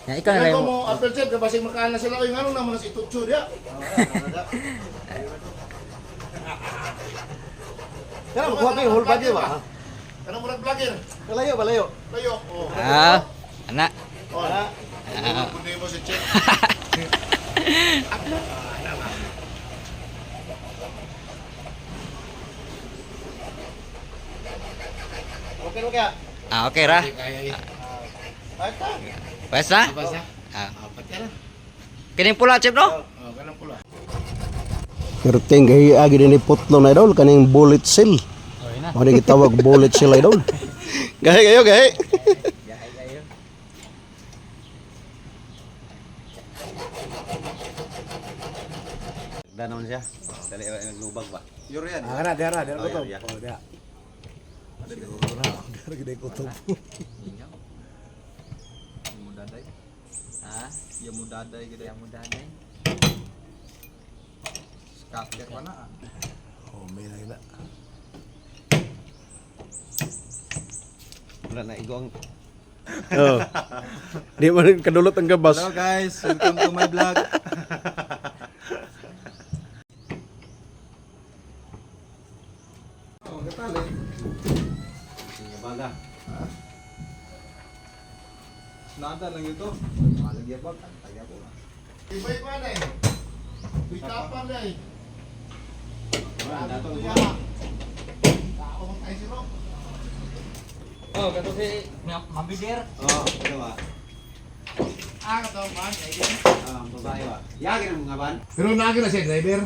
Ya, ikaw na Kaya lang mo apel check kasi makaan na sila oy ngano naman si tutso dia. Kana mo kuha hol bagyo ba? Kanang murag vlogger. Kalayo balayo. Layo. Oh. anak. Oh, na. Kundi mo si check. Okay okay. Okay ra. Ay ta. Pwes na? Basta. Ah. Apat ka na. Kining pula chip no? Oh, kanang pula. Kerting kay agi ni putlo na idol kaning bullet seal. Okay na. Mo ni gitawag bullet seal idol. Gahe kayo gahe. Dan naman siya. Dali naglubag ba? Yuri yan. Kana dera Oh, ko to. yeah. Oh dia. Dera gede ko to. Mudaday. Ha? Ya mudaday gede. Yang mudah deh. Kakek mana? Oh may na. Wala na igong. Oh. Di man kadulot ang gabas. Hello guys, welcome to my vlog. Oh, katali. Sige bala. Nada lang ito. Malagyan ba? Kaya ko. Ibay pa na eh. Pitapan na eh. Dato Kuya. Tao man tayo siro. Oh, kato si Mabidir. Oh, ano ba? Kato man. Babae ba? Yagin ang mga ban. Pero naagi na siya driver.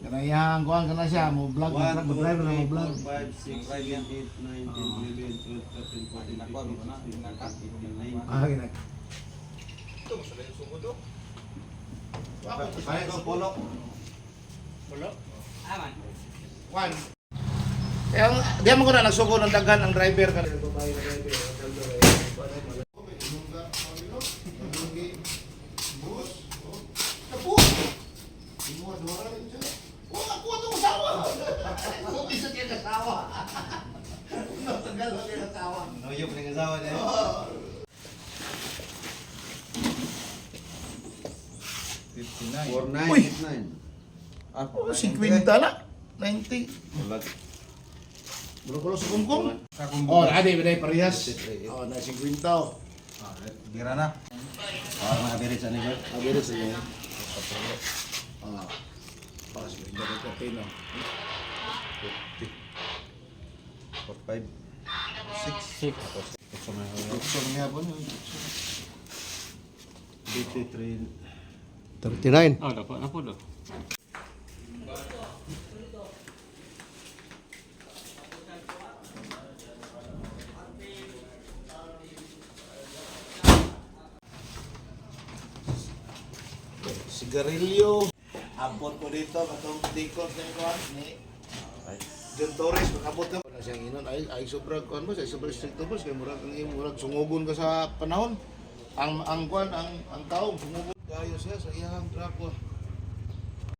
Kanayang kuhan ka na siya, mo vlog, mo driver na mo vlog. 5, 6, 7, 8, 9, 10, 11, 12, 13, 14, 15, 16, 17, 18, 19. Ginag. Ito, masala yung sugod oh. Ay, ito, polo. Polo? Aman. One. Kaya, di mo ko na nagsuko ng daghan ang driver ka. Babae na driver. Noyo pa ng asawa niya. 59. Uy! 59. Ah, 50 na. 90. Wala. Bulo-bulo sa kumkum. Kakong Oh, ade, biday parehas. Oh, na 50. Gira na. Ah, mga birit sa niyo. Agad sa inyo. Ah. Pas, biday ka pino. 4, 5, 6. 6. Ito mga hapon. 53. 39. Oh, dapat apa dah? Sigarilyo. Abot ko dito, katong tikot na ikuan ni John Torres, makabot ka. Wala siyang inon, ay sobrang kuan mo, ay sobrang stricto mo, kaya murag sungugon ka sa panahon. Ang kuan, ang taong sumugon kayo siya sa iyang trako.